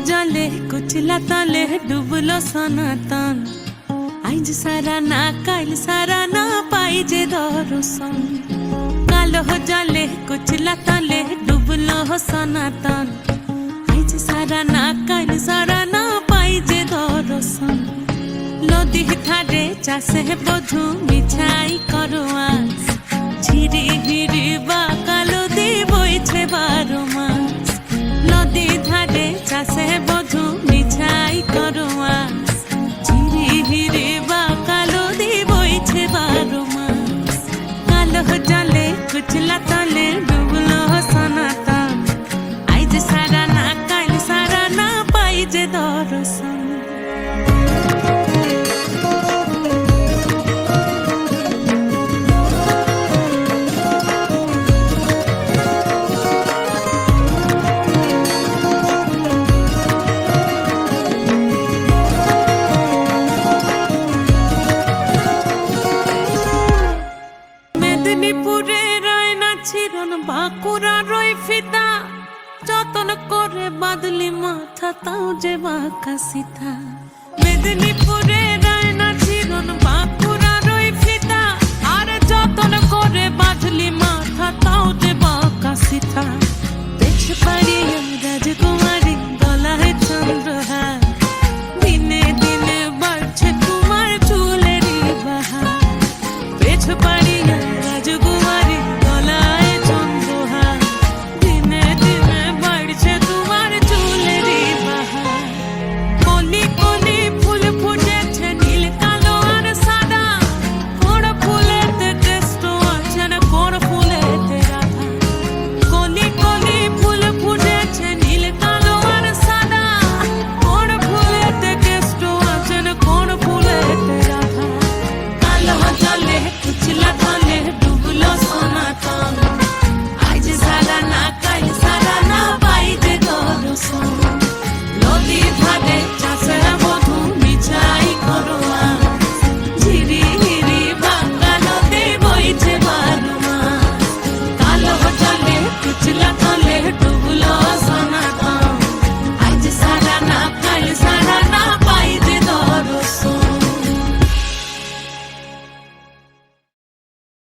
जले कुचला तले डुबलो सनातन आइज सारा ना काल सारा ना पाई जे दर्शन कालो जले कुचला तले डुबलो सनातन आइज सारा ना काल सारा ना पाई जे दर्शन नदी थारे चाषे बधु मिछाई करवास झिरी हिरी बा कालो दी बइछे 12 मास नदी धारे चाषे बधु मिछाई करवास झिरी हिरी बा कालो दी बइछे 12 मास कालो जले कुचला तले डुबलो सनातन आइज सारा ना काल सारा ना पाई जे दर्शन মেদিনীপুরে রায়না ছিরন বাঁকুড়া রই ফিতা যতন করে বাদলি মাথা তাও যে বাঁকা সিথা মেদিনীপুরে